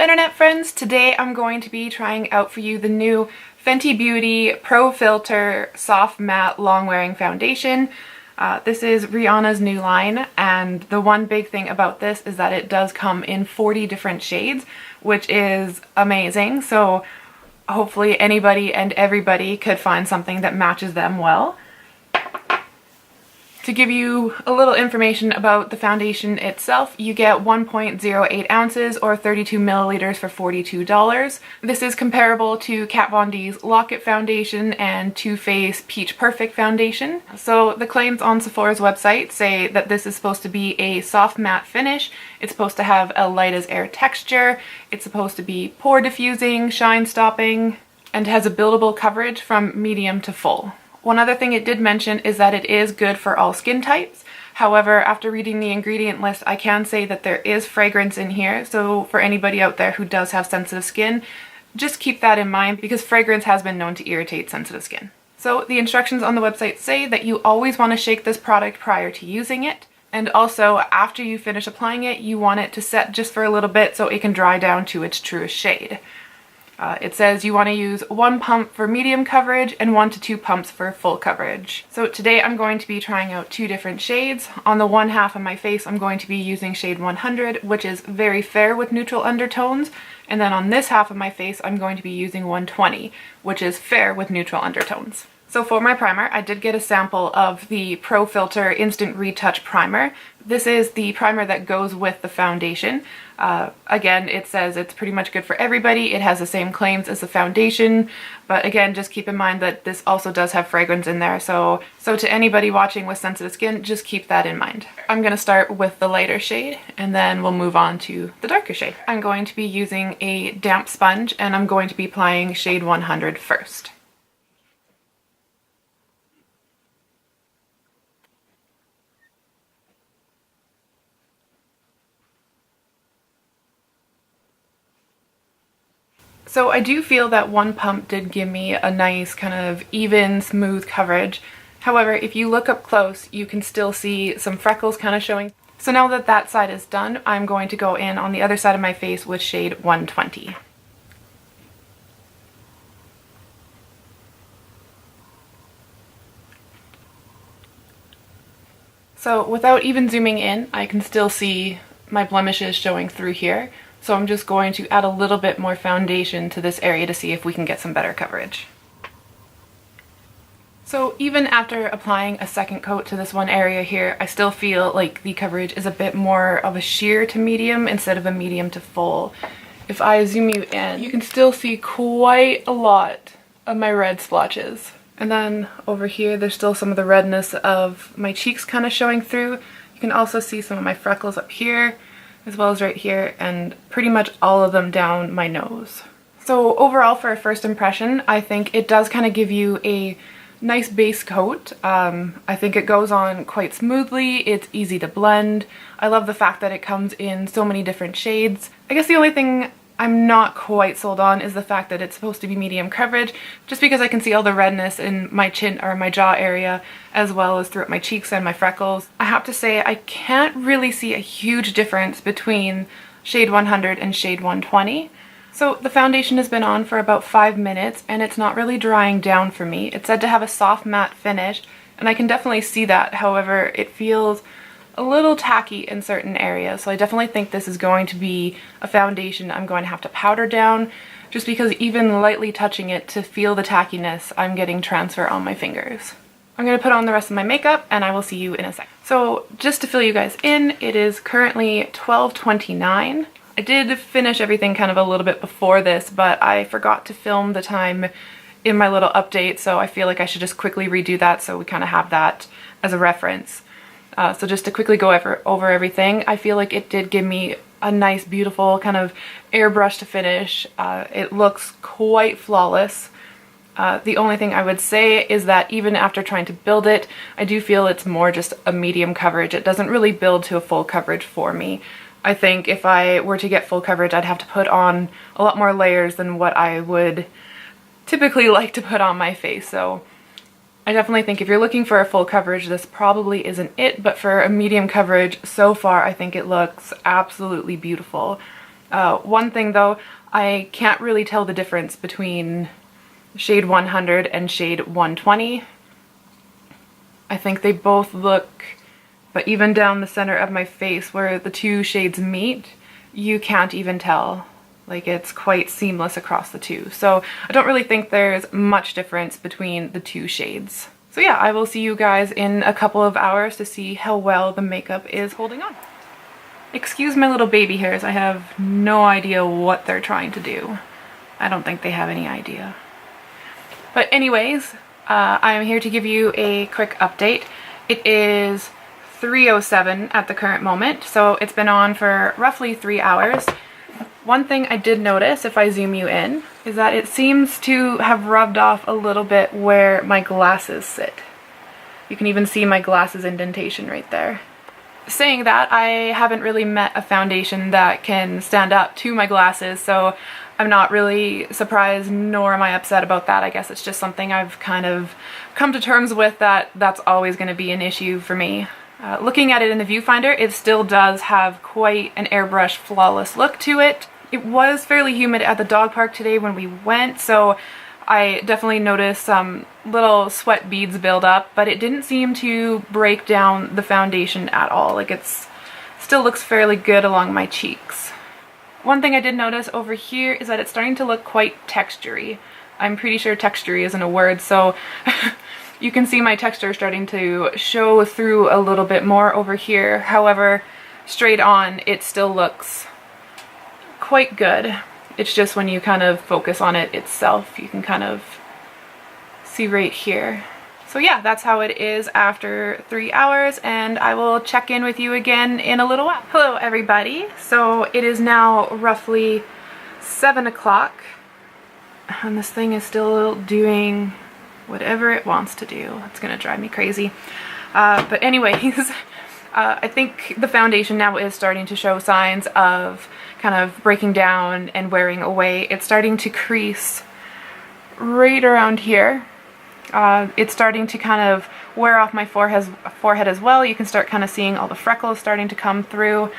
internet friends, today I'm going to be trying out for you the new Fenty Beauty Pro Filt'r Soft Matte Long Wearing Foundation. This is Rihanna's new line, and the one big thing about this is that it does come in 40 different shades, which is amazing. So hopefully anybody and everybody could find something that matches them well. To give you a little information about the foundation itself, you get 1.08 ounces or 32 milliliters for $42. This is comparable to Kat Von D's Lock It Foundation and Too Faced Peach Perfect Foundation. So the claims on Sephora's website say that this is supposed to be a soft matte finish, it's supposed to have a light as air texture, it's supposed to be pore diffusing, shine stopping, and has a buildable coverage from medium to full. One other thing it did mention is that it is good for all skin types. However, after reading the ingredient list, I can say that there is fragrance in here. So for anybody out there who does have sensitive skin, just keep that in mind because fragrance has been known to irritate sensitive skin. So the instructions on the website say that you always want to shake this product prior to using it. And also after you finish applying it, you want it to set just for a little bit so it can dry down to its truest shade. It says you want to use 1 pump for medium coverage and 1 to 2 pumps for full coverage. So today I'm going to be trying out 2 different shades. On the one half of my face I'm going to be using shade 100, which is very fair with neutral undertones. And then on this half of my face I'm going to be using 120, which is fair with neutral undertones. So for my primer, I did get a sample of the Pro Filt'r Instant Retouch Primer. This is the primer that goes with the foundation. Again, it says it's pretty much good for everybody. It has the same claims as the foundation, but again, just keep in mind that this also does have fragrance in there. So to anybody watching with sensitive skin, just keep that in mind. I'm going to start with the lighter shade and then we'll move on to the darker shade. I'm going to be using a damp sponge and I'm going to be applying shade 100 first. So I do feel that 1 pump did give me a nice kind of even, smooth coverage. However, if you look up close, you can still see some freckles kind of showing. So now that that side is done, I'm going to go in on the other side of my face with shade 120. So without even zooming in, I can still see my blemishes showing through here. So I'm just going to add a little bit more foundation to this area to see if we can get some better coverage. So even after applying a second coat to this one area here, I still feel like the coverage is a bit more of a sheer to medium instead of a medium to full. If I zoom you in, you can still see quite a lot of my red splotches. And then over here, there's still some of the redness of my cheeks kind of showing through. You can also see some of my freckles up here, as well as right here, and pretty much all of them down my nose. So overall, for a first impression, I think it does kind of give you a nice base coat. I think it goes on quite smoothly, it's easy to blend. I love the fact that it comes in so many different shades. I guess the only thing I'm not quite sold on is the fact that it's supposed to be medium coverage, just because I can see all the redness in my chin or my jaw area, as well as throughout my cheeks and my freckles. I have to say I can't really see a huge difference between shade 100 and shade 120. So the foundation has been on for about 5 minutes and it's not really drying down for me. It's said to have a soft matte finish and I can definitely see that. However, it feels a little tacky in certain areas, so I definitely think this is going to be a foundation I'm going to have to powder down, just because even lightly touching it to feel the tackiness, I'm getting transfer on my fingers. I'm going to put on the rest of my makeup and I will see you in a sec. So just to fill you guys in, it is currently 12:29. I did finish everything kind of a little bit before this, but I forgot to film the time in my little update, so I feel like I should just quickly redo that so we kind of have that as a reference. So just to quickly go over everything, I feel like it did give me a nice, beautiful kind of airbrush to finish. It looks quite flawless. The only thing I would say is that even after trying to build it, I do feel it's more just a medium coverage. It doesn't really build to a full coverage for me. I think if I were to get full coverage, I'd have to put on a lot more layers than what I would typically like to put on my face. So I definitely think if you're looking for a full coverage, this probably isn't it, but for a medium coverage, so far I think it looks absolutely beautiful. One thing though, I can't really tell the difference between shade 100 and shade 120. I think they both look, but even down the center of my face where the two shades meet, you can't even tell. Like, it's quite seamless across the two. So I don't really think there's much difference between the two shades. So yeah, I will see you guys in a couple of hours to see how well the makeup is holding on. Excuse my little baby hairs, I have no idea what they're trying to do. I don't think they have any idea. But anyways, I'm here to give you a quick update. It is 3:07 at the current moment, so it's been on for roughly 3 hours. One thing I did notice, if I zoom you in, is that it seems to have rubbed off a little bit where my glasses sit. You can even see my glasses indentation right there. Saying that, I haven't really met a foundation that can stand up to my glasses, so I'm not really surprised, nor am I upset about that. I guess it's just something I've kind of come to terms with, that that's always going to be an issue for me. Looking at it in the viewfinder, it still does have quite an airbrush flawless look to it. It was fairly humid at the dog park today when we went, so I definitely noticed some little sweat beads build up, but it didn't seem to break down the foundation at all. Like, it's still looks fairly good along my cheeks. One thing I did notice over here is that it's starting to look quite textury. I'm pretty sure textury isn't a word, so you can see my texture starting to show through a little bit more over here. However, straight on, it still looks quite good. It's just when you kind of focus on it itself, you can kind of see right here. So yeah, that's how it is after 3 hours, and I will check in with you again in a little while. Hello everybody. So it is now roughly 7 o'clock, and this thing is still doing whatever it wants to do. It's gonna drive me crazy. But anyways, I think the foundation now is starting to show signs of kind of breaking down and wearing away. It's starting to crease right around here. It's starting to kind of wear off my forehead as well. You can start kind of seeing all the freckles starting to come through.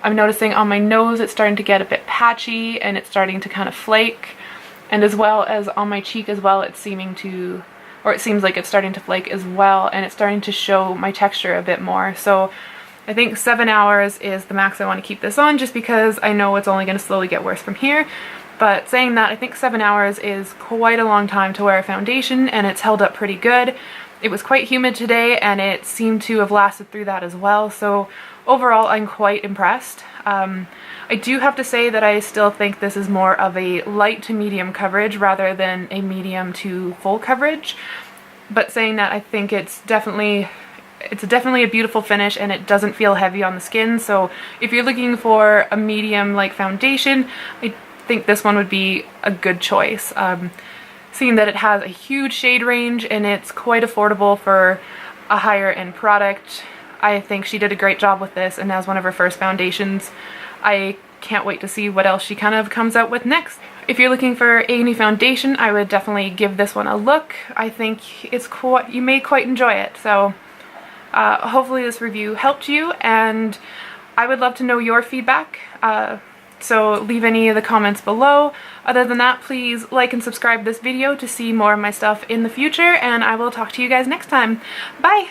I'm noticing on my nose it's starting to get a bit patchy and it's starting to kind of flake. And as well as on my cheek as well, it's seems like it's starting to flake as well, and it's starting to show my texture a bit more. So I think 7 hours is the max I want to keep this on, just because I know it's only going to slowly get worse from here. But saying that, I think 7 hours is quite a long time to wear a foundation, and it's held up pretty good. It was quite humid today, and it seemed to have lasted through that as well. So overall, I'm quite impressed. I do have to say that I still think this is more of a light to medium coverage rather than a medium to full coverage. But saying that, I think it's definitely a beautiful finish, and it doesn't feel heavy on the skin. So if you're looking for a medium like foundation, I think this one would be a good choice. Seeing that it has a huge shade range and it's quite affordable for a higher end product, I think she did a great job with this, and as one of her first foundations, I can't wait to see what else she kind of comes out with next. If you're looking for a new foundation, I would definitely give this one a look. I think you may quite enjoy it. So hopefully this review helped you, and I would love to know your feedback. So leave any of the comments below. Other than that, please like and subscribe this video to see more of my stuff in the future, and I will talk to you guys next time. Bye!